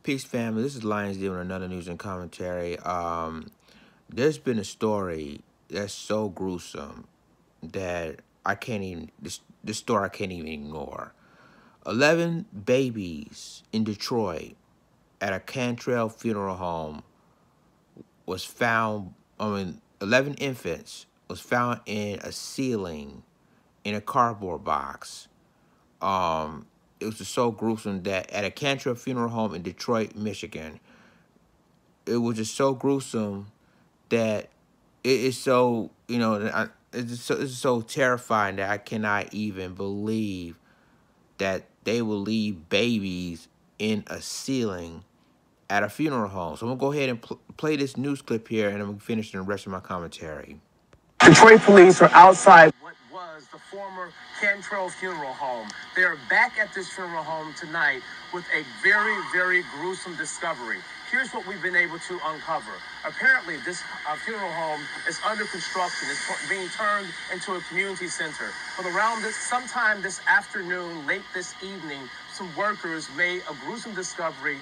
Peace, family. This is Lions doing another news and commentary. There's been a story that's so gruesome that I can't even. This story I can't even ignore. 11 babies in Detroit at a Cantrell Funeral Home was found. 11 infants was found in a ceiling in a cardboard box. It was just so gruesome that at a Cantrell Funeral Home in Detroit, Michigan, it was just so gruesome that it is so, it's so terrifying that I cannot even believe that they will leave babies in a ceiling at a funeral home. So I'm going to go ahead and play this news clip here, and I'm going to finish the rest of my commentary. Detroit police are outside what was the former Cantrell Funeral Home. They are back at this funeral home tonight with a very, very gruesome discovery. Here's what we've been able to uncover. Apparently, this funeral home is under construction. It's being turned into a community center. But around sometime this afternoon, late this evening, some workers made a gruesome discovery.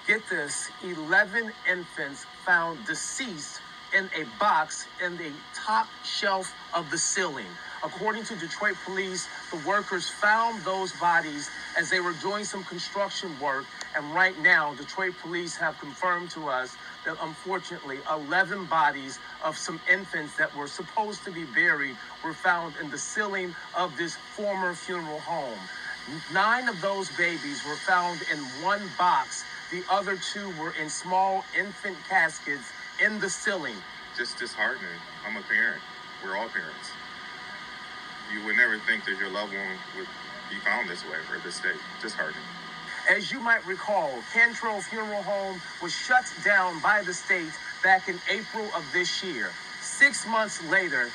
Get this, 11 infants found deceased in a box in the top shelf of the ceiling. According to Detroit police, the workers found those bodies as they were doing some construction work. And right now, Detroit police have confirmed to us that unfortunately 11 bodies of some infants that were supposed to be buried were found in the ceiling of this former funeral home. 9 of those babies were found in one box. The other 2 were in small infant caskets in the ceiling. Just disheartening. I'm a parent. We're all parents. You would never think that your loved one would be found this way or this state. Disheartening. As you might recall, Cantrell Funeral Home was shut down by the state back in April of this year. 6 months later,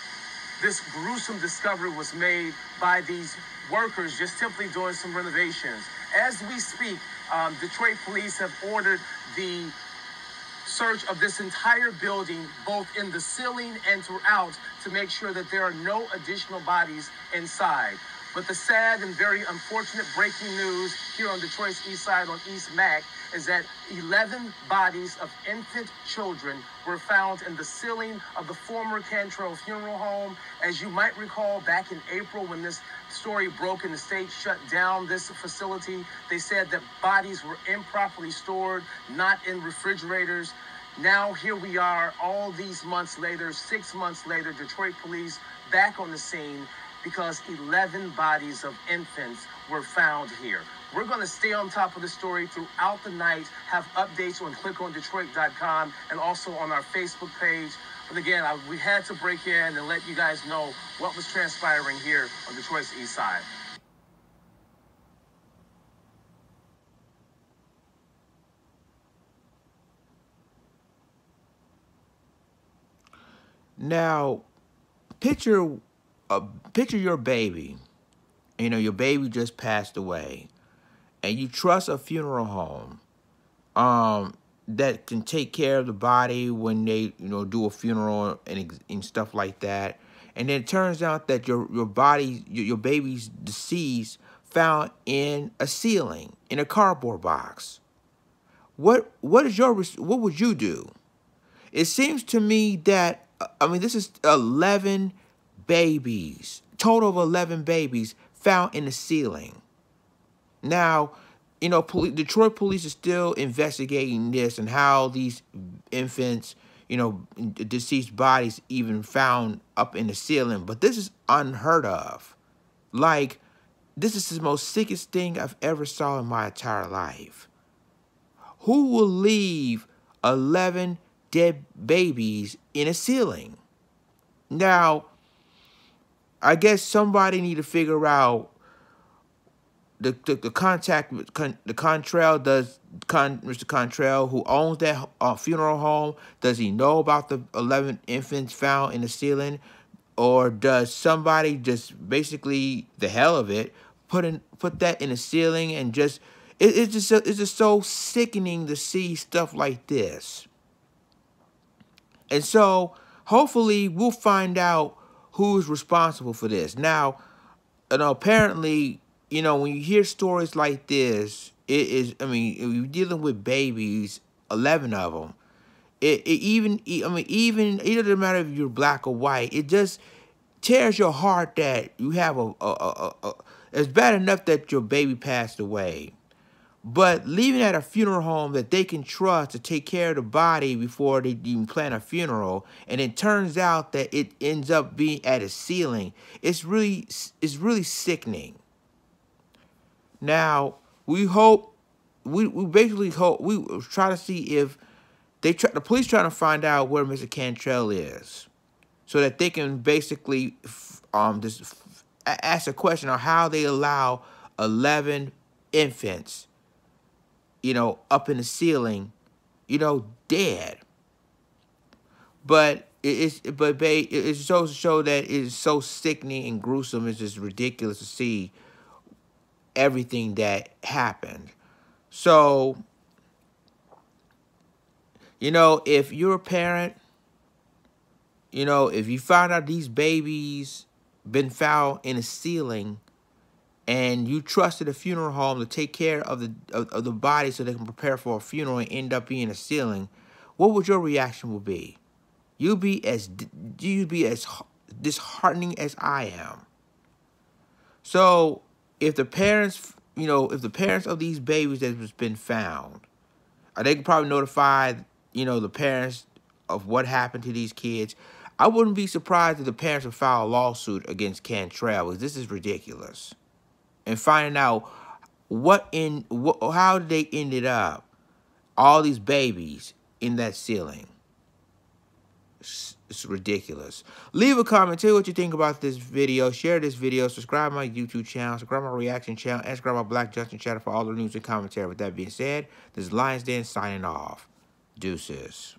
this gruesome discovery was made by these workers just simply doing some renovations. As we speak, Detroit police have ordered the search of this entire building, both in the ceiling and throughout, to make sure that there are no additional bodies inside. But the sad and very unfortunate breaking news here on Detroit's East Side on East Mac is that 11 bodies of infant children were found in the ceiling of the former Cantrell Funeral Home. As you might recall, back in April when this story broke and the state shut down this facility, they said that bodies were improperly stored, not in refrigerators. Now here we are all these months later, 6 months later, Detroit police back on the scene because 11 bodies of infants were found here. We're going to stay on top of the story throughout the night, have updates on clickondetroit.com and also on our Facebook page. But again, we had to break in and let you guys know what was transpiring here on Detroit's East Side. Now, picture your baby. You know, your baby just passed away, and you trust a funeral home that can take care of the body when they, do a funeral and stuff like that. And then it turns out that your baby's deceased found in a ceiling in a cardboard box. What would you do? It seems to me that this is 11 babies, total of 11 babies found in the ceiling. Now, Detroit police are still investigating this and how these infants, deceased bodies even found up in the ceiling. But this is unheard of. Like, this is the most sickest thing I've ever saw in my entire life. Who will leave 11 dead babies in a ceiling? Now, I guess somebody need to figure out the contact with the Cantrell. Mr. Cantrell, who owns that funeral home, does he know about the 11 infants found in the ceiling? Or does somebody just basically, the hell of it, put that in the ceiling and just... It's just so sickening to see stuff like this. And so, hopefully, we'll find out who's responsible for this. Now, apparently, when you hear stories like this, It is, I mean, if you're dealing with babies, 11 of them. It even, I mean, even, it doesn't matter if you're black or white. It just tears your heart that you have it's bad enough that your baby passed away. But leaving at a funeral home that they can trust to take care of the body before they even plan a funeral, and it turns out that it ends up being at a ceiling, it's really sickening. Now, we hope, we basically hope, we try to see if the police trying to find out where Mr. Cantrell is, so that they can basically just ask a question on how they allow 11 infants, you know, up in the ceiling, you know, dead. But it shows to show that it is so sickening and gruesome. It's just ridiculous to see everything that happened. So, you know, if you're a parent, you know, if you find out these babies been found in a ceiling, and you trusted a funeral home to take care of the body so they can prepare for a funeral and end up being a ceiling, what would your reaction would be? You'd be as disheartening as I am. So if the parents, you know, if the parents of these babies that has been found, they could probably notify, you know, the parents of what happened to these kids. I wouldn't be surprised if the parents would file a lawsuit against Cantrell, because this is ridiculous. And finding out how they ended up, all these babies in that ceiling. It's ridiculous. Leave a comment. Tell me what you think about this video. Share this video. Subscribe to my YouTube channel. Subscribe to my reaction channel. And subscribe to my Black Justin channel for all the news and commentary. With that being said, this is Lions Den signing off. Deuces.